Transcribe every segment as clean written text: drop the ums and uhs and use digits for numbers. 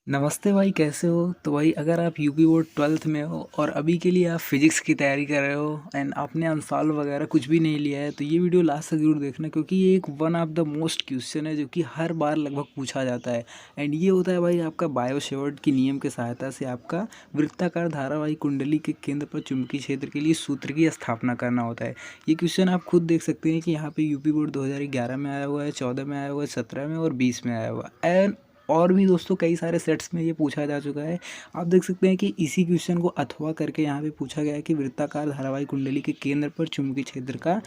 नमस्ते भाई, कैसे हो? तो भाई अगर आप यूपी बोर्ड 12th में हो और अभी के लिए आप फिजिक्स की तैयारी कर रहे हो एंड आपने अंसाल वगैरह कुछ भी नहीं लिया है, तो ये वीडियो लास्ट तक जरूर देखना, क्योंकि ये एक one of the most question है जो कि हर बार लगभग पूछा जाता है। एंड ये होता है भाई आपका बायो सेवर्ट की नियम की सहायता से आपका वृत्ताकार धारावाही कुंडली के केंद्र पर चुंबकीय क्षेत्र के लिए सूत्र की स्थापना करना होता है। ये क्वेश्चन आप खुद देख सकते हैं कि यहाँ पे यूपी बोर्ड 2011 में आया हुआ है, 14 में आया हुआ है, 17 में और 20 में आया हुआ है। और भी दोस्तों कई सारे सेट्स में ये पूछा जा चुका है। आप देख सकते हैं कि इसी क्वेश्चन को अथवा करके यहाँ पे पूछा गया है कि वृत्ताकार धारावाही कुंडली के केंद्र पर चुंबकीय क्षेत्र का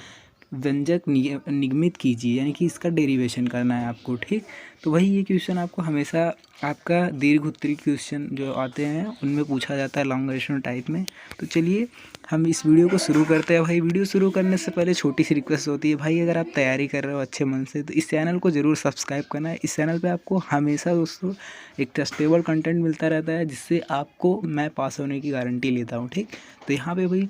व्यंजक निगमित कीजिए, यानी कि इसका डेरिवेशन करना है आपको। ठीक, तो वही ये क्वेश्चन आपको हमेशा आपका दीर्घ उत्तरीय क्वेश्चन जो आते हैं उनमें पूछा जाता है, लॉन्ग रेशनल टाइप में। तो चलिए हम इस वीडियो को शुरू करते हैं। भाई वीडियो शुरू करने से पहले छोटी सी रिक्वेस्ट होती है, भाई अगर आप तैयारी कर रहे हो अच्छे मन से तो इस चैनल को ज़रूर सब्सक्राइब करना है। इस चैनल पे आपको हमेशा दोस्तों एक ट्रस्टेबल कंटेंट मिलता रहता है, जिससे आपको मैं पास होने की गारंटी लेता हूँ। ठीक, तो यहाँ पे भाई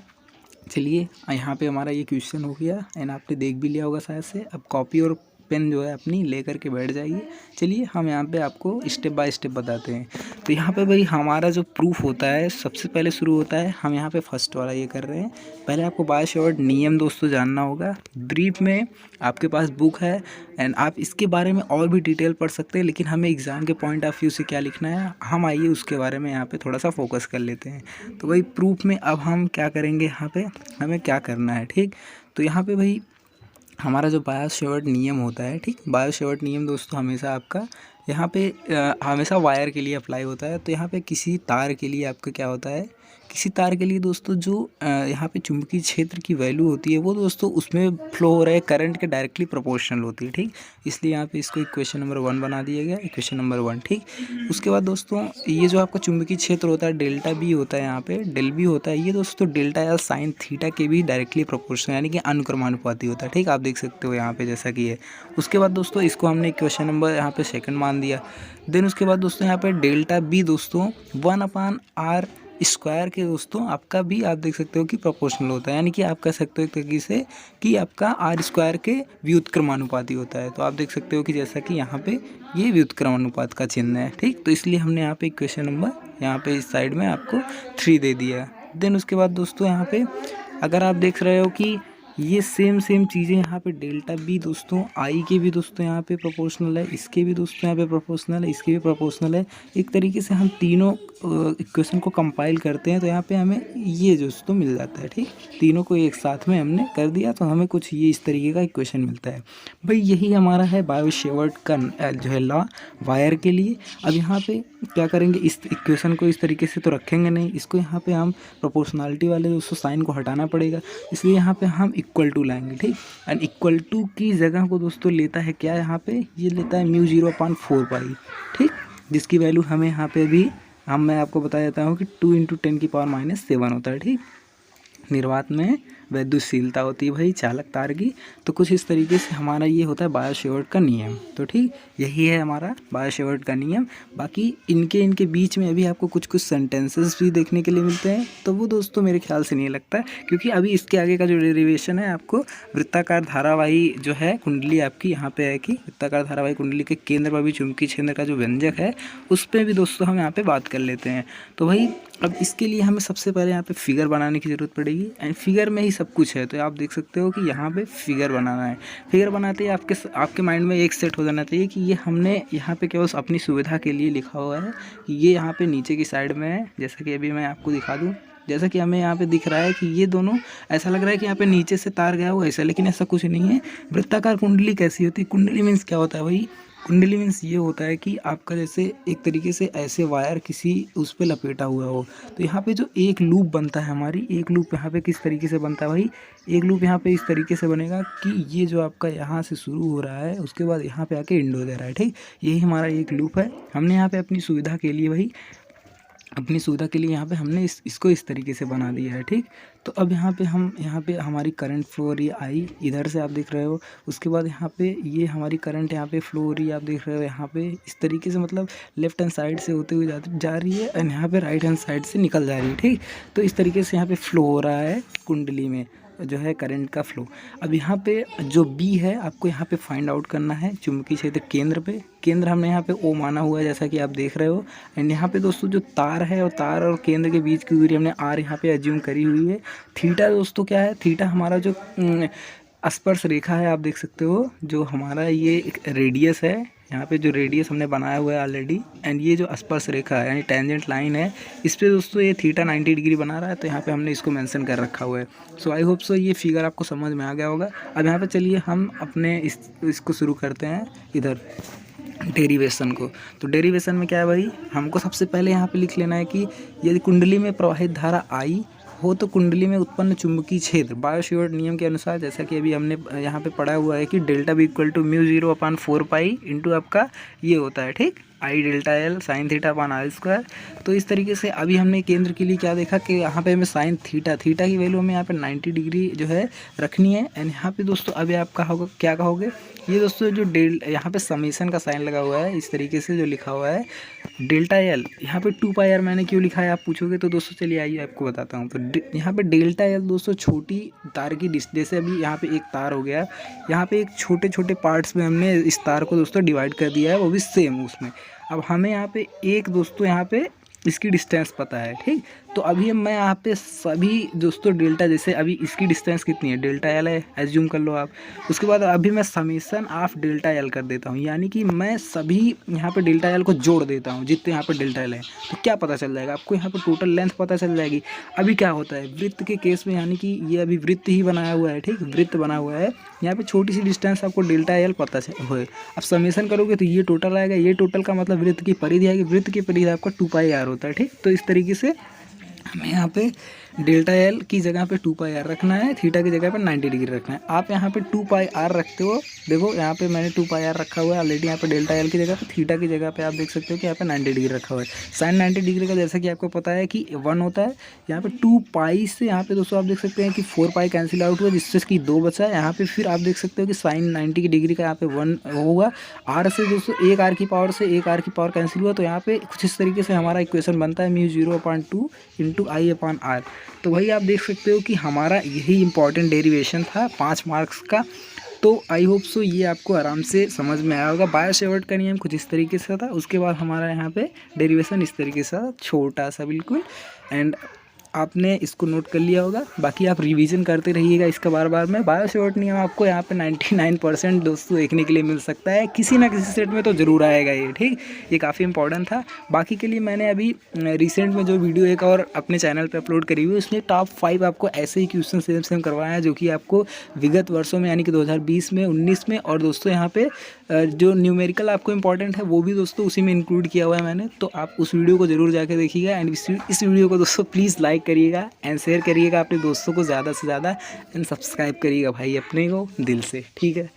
चलिए यहाँ पे हमारा ये क्वेश्चन हो गया एंड आपने देख भी लिया होगा शायद से। अब कॉपी और पेन जो है अपनी ले करके बैठ जाइए। चलिए हम यहाँ पे आपको स्टेप बाय स्टेप बताते हैं। तो यहाँ पे भाई हमारा जो प्रूफ होता है सबसे पहले शुरू होता है, हम यहाँ पे फर्स्ट वाला ये कर रहे हैं। पहले आपको बाय सेवर्ट नियम दोस्तों जानना होगा। ब्रीफ में आपके पास बुक है एंड आप इसके बारे में और भी डिटेल पढ़ सकते हैं, लेकिन हमें एग्ज़ाम के पॉइंट ऑफ व्यू से क्या लिखना है, हम आइए उसके बारे में यहाँ पे थोड़ा सा फोकस कर लेते हैं। तो भाई प्रूफ में अब हम क्या करेंगे, यहाँ पे हमें क्या करना है। ठीक, तो यहाँ पे भाई हमारा जो बायो सेवर्ट नियम होता है, ठीक, बायो सेवर्ट नियम दोस्तों हमेशा आपका यहाँ पे हमेशा वायर के लिए अप्लाई होता है। तो यहाँ पे किसी तार के लिए आपका क्या होता है, किसी तार के लिए दोस्तों जो यहाँ पे चुंबकीय क्षेत्र की वैल्यू होती है वो दोस्तों उसमें फ्लो हो रहे करंट के डायरेक्टली प्रोपोर्शनल होती है। ठीक, इसलिए यहाँ पे इसको इक्वेशन नंबर 1 बना दिया गया, इक्वेशन नंबर 1। ठीक, उसके बाद दोस्तों ये जो आपका चुंबकीय क्षेत्र होता है डेल्टा बी होता है, यहाँ पे डेल बी होता है, ये दोस्तों डेल्टा या साइन थीटा के भी डायरेक्टली प्रोपोर्शनल यानी कि अनुक्रमानुपाती होता है। ठीक, आप देख सकते हो यहाँ पे जैसा कि है। उसके बाद दोस्तों इसको हमने इक्वेशन नंबर यहाँ पे सेकंड मान दिया। देन उसके बाद दोस्तों यहाँ पे डेल्टा बी दोस्तों 1/r स्क्वायर के दोस्तों आपका भी आप देख सकते हो कि प्रोपोर्शनल होता है, यानी कि आप कह सकते हो एक तरीके से कि आपका आर स्क्वायर के व्युत्क्रमानुपाती होता है। तो आप देख सकते हो कि जैसा कि यहाँ पे ये व्युत्क्रमानुपात का चिन्ह है। ठीक, तो इसलिए हमने यहाँ पे इक्वेशन नंबर यहाँ पे इस साइड में आपको 3 दे दिया। देन उसके बाद दोस्तों यहाँ पे अगर आप देख रहे हो कि ये सेम चीज़ें यहाँ पे डेल्टा बी दोस्तों आई के भी दोस्तों यहाँ पे प्रोपोर्शनल है, इसके भी दोस्तों यहाँ पे प्रोपोर्शनल है, इसके भी प्रोपोर्शनल है। एक तरीके से हम तीनों इक्वेशन को कंपाइल करते हैं तो यहाँ पे हमें ये दोस्तों मिल जाता है। ठीक, तीनों को एक साथ में हमने कर दिया तो हमें कुछ ये इस तरीके का इक्वेशन मिलता है। भाई यही हमारा है बायो सेवर्ट का जो है लॉ वायर के लिए। अब यहाँ पे क्या करेंगे, इस इक्वेशन को इस तरीके से तो रखेंगे नहीं, इसको यहाँ पे हम प्रोपोर्शनलिटी वाले दोस्तों साइन को हटाना पड़ेगा, इसलिए यहाँ पे हम इक्वल टू लाएंगे। ठीक, एंड इक्वल टू की जगह को दोस्तों लेता है क्या, यहाँ पे ये लेता है μ0/4π। ठीक, जिसकी वैल्यू हमें यहाँ पे भी मैं आपको बता देता हूँ कि 2 × 10⁻⁷ होता है। ठीक, निर्वात में वैद्युतशीलता होती है भाई चालक तार की। तो कुछ इस तरीके से हमारा ये होता है बायो सेवर्ट का नियम। तो ठीक, यही है हमारा बायो सेवर्ट का नियम। बाकी इनके बीच में अभी आपको कुछ सेंटेंसेस भी देखने के लिए मिलते हैं, तो वो दोस्तों मेरे ख्याल से नहीं लगता, क्योंकि अभी इसके आगे का जो डेरिवेशन है आपको वृत्ताकार धारावाही जो है कुंडली आपकी यहाँ पे है कि वृत्ताकार धारावाही कुंडली के केंद्र पर भी चुंबकीय क्षेत्र का जो व्यंजक है उस पर भी दोस्तों हम यहाँ पे बात कर लेते हैं। तो भाई अब इसके लिए हमें सबसे पहले यहाँ पे फिगर बनाने की ज़रूरत पड़ेगी एंड फिगर में ही सब कुछ है। तो आप देख सकते हो कि यहाँ पे फिगर बनाना है। फिगर बनाते ही आपके माइंड में एक सेट हो जाना चाहिए कि ये हमने यहाँ पे केवल अपनी सुविधा के लिए लिखा हुआ है कि ये यहाँ पे नीचे की साइड में है। जैसा कि अभी मैं आपको दिखा दूँ, जैसा कि हमें यहाँ पे दिख रहा है कि ये दोनों ऐसा लग रहा है कि यहाँ पे नीचे से तार गया हुआ ऐसा, लेकिन ऐसा कुछ नहीं है। वृत्ताकार कुंडली कैसी होती है, कुंडली मीन्स क्या होता है भाई, कुंडली मीन्स ये होता है कि आपका जैसे एक तरीके से ऐसे वायर किसी उस पर लपेटा हुआ हो। तो यहाँ पे जो एक लूप बनता है हमारी, एक लूप यहाँ पे किस तरीके से बनता है भाई, एक लूप यहाँ पे इस तरीके से बनेगा कि ये जो आपका यहाँ से शुरू हो रहा है उसके बाद यहाँ पे आके एंड हो जा रहा है। ठीक, यही हमारा एक लूप है। हमने यहाँ पे अपनी सुविधा के लिए भाई यहाँ पे हमने इसको इस तरीके से बना दिया है। ठीक, तो अब यहाँ पे हमारी करंट फ्लो हो रही है आई, इधर से आप देख रहे हो। उसके बाद यहाँ पे ये हमारी करंट यहाँ पे फ्लो हो रही है, आप देख रहे हो यहाँ पे इस तरीके से, मतलब लेफ्ट हैंड साइड से होते हुए जा रही है एंड यहाँ पे राइट हैंड साइड से निकल जा रही है। ठीक, तो इस तरीके से यहाँ पे फ्लो हो रहा है कुंडली में। जो है करंट का फ्लो। अब यहाँ पे जो बी है आपको यहाँ पे फाइंड आउट करना है चुंबकीय क्षेत्र केंद्र पे। केंद्र हमने यहाँ पे ओ माना हुआ है जैसा कि आप देख रहे हो। एंड यहाँ पे दोस्तों जो तार है और तार और केंद्र के बीच की दूरी हमने आर यहाँ पे एज्यूम करी हुई है। थीटा दोस्तों क्या है, थीटा हमारा जो स्पर्श रेखा है आप देख सकते हो, जो हमारा ये एक रेडियस है, यहाँ पे जो रेडियस हमने बनाया हुआ है ऑलरेडी। एंड ये जो स्पर्श रेखा है यानी टेंजेंट लाइन है, इस पे दोस्तों ये थीटा 90 डिग्री बना रहा है, तो यहाँ पे हमने इसको मेंशन कर रखा हुआ है। सो आई होप सो ये फिगर आपको समझ में आ गया होगा। अब यहाँ पे चलिए हम अपने इसको शुरू करते हैं इधर डेरिवेशन को। तो डेरिवेशन में क्या है भाई, हमको सबसे पहले यहाँ पे लिख लेना है कि यदि कुंडली में प्रवाहित धारा आई हो तो कुंडली में उत्पन्न चुंबकीय क्षेत्र बायो-सेवर्ट नियम के अनुसार, जैसा कि अभी हमने यहाँ पे पढ़ा हुआ है कि delta B equal to mu 0/4 into आपका ये होता है, ठीक, I delta L sine theta upon R square. तो इस तरीके से अभी हमने केंद्र के लिए क्या देखा कि यहाँ पे हमें साइन थीटा की वैल्यू हमें यहाँ पे 90 डिग्री जो है रखनी है। एंड यहाँ पे दोस्तों अभी आप क्या कहोगे, ये दोस्तों जो यहाँ पे समीशन का साइन लगा हुआ है इस तरीके से जो लिखा हुआ है डेल्टा एल, यहाँ पे 2πr मैंने क्यों लिखा है आप पूछोगे, तो दोस्तों चलिए आइए आपको बताता हूँ। तो यहाँ पे डेल्टा एल दोस्तों छोटी तार की जैसे अभी यहाँ पे एक तार हो गया, यहाँ पे एक छोटे छोटे पार्ट्स में हमने इस तार को दोस्तों डिवाइड कर दिया है, वो भी सेम उसमें। अब हमें यहाँ पे एक दोस्तों यहाँ पे इसकी डिस्टेंस पता है, ठीक। तो अभी मैं यहाँ पे सभी दोस्तों डेल्टा, जैसे अभी इसकी डिस्टेंस कितनी है, डेल्टा एल है, एज्यूम कर लो आप। उसके बाद अभी मैं समीशन ऑफ डेल्टा एल कर देता हूँ, यानी कि मैं सभी यहाँ पे डेल्टा एल को जोड़ देता हूँ जितने यहाँ पे डेल्टा एल है। तो क्या पता चल जाएगा आपको, यहाँ पे टोटल लेंथ पता चल जाएगी। अभी क्या होता है वृत्त के केस में, यानी कि ये अभी वृत्त ही बनाया हुआ है, ठीक, वृत्त बना हुआ है, यहाँ पे छोटी सी डिस्टेंस आपको डेल्टा एल पता है। अब समीशन करोगे तो ये टोटल आएगा, ये टोटल का मतलब वृत्त की परिधि आएगी, वृत्त की परिधि आपका 2πr होता है, ठीक। तो इस तरीके से हमें यहाँ पे डेल्टा एल की जगह पे 2πr रखना है, थीटा की जगह पे 90 डिग्री रखना है। आप यहाँ पे 2πr रखते हो, देखो यहाँ पे मैंने 2πr रखा हुआ है ऑलरेडी, यहाँ पे डेल्टा एल की जगह पे, थीटा की जगह पे आप देख सकते हो कि यहाँ पे 90 डिग्री रखा हुआ है। साइन 90 डिग्री का जैसा कि आपको पता है कि 1 होता है। यहाँ पे 2π से यहाँ पे दोस्तों आप देख सकते हैं कि 4π कैंसिल आउट हुआ, जिससे कि 2 बचा है। यहाँ पे फिर आप देख सकते हो कि साइन 90 डिग्री का यहाँ पे 1 होगा। आर से दोस्तों एक आर की पावर से एक आर की पावर कैंसिल हुआ, तो यहाँ पे कुछ इस तरीके से हमारा इक्वेशन बनता है mu 0/2 into I upon R. तो वही आप देख सकते हो कि हमारा यही इंपॉर्टेंट डेरिवेशन था 5 मार्क्स का। तो आई होप सो ये आपको आराम से समझ में आया होगा। बायो-सेवर्ट का नियम कुछ इस तरीके से था, उसके बाद हमारा यहाँ पे डेरिवेशन इस तरीके से छोटा सा बिल्कुल। एंड आपने इसको नोट कर लिया होगा, बाकी आप रिवीजन करते रहिएगा इसका बार बार में। बायो-सेवर्ट नियम आपको यहाँ पे 99% दोस्तों देखने के लिए मिल सकता है, किसी ना किसी सेट में तो ज़रूर आएगा ये, ठीक। ये काफ़ी इंपॉर्टेंट था। बाकी के लिए मैंने अभी रिसेंट में जो वीडियो एक और अपने चैनल पे अपलोड करी हुई, उसमें टॉप 5 आपको ऐसे ही क्वेश्चन सेम करवाया है, जो कि आपको विगत वर्षों में यानी कि 2020 में, 19 में, और दोस्तों यहाँ पे जो न्यूमेरिकल आपको इंपॉर्टेंट है वो भी दोस्तों उसी में इंक्लूड किया हुआ है मैंने। तो आप उस वीडियो को ज़रूर जाके देखिएगा। एंड इस वीडियो को दोस्तों प्लीज़ लाइक करिएगा एंड शेयर करिएगा अपने दोस्तों को ज़्यादा से ज़्यादा, एंड सब्सक्राइब करिएगा भाई अपने को दिल से, ठीक है।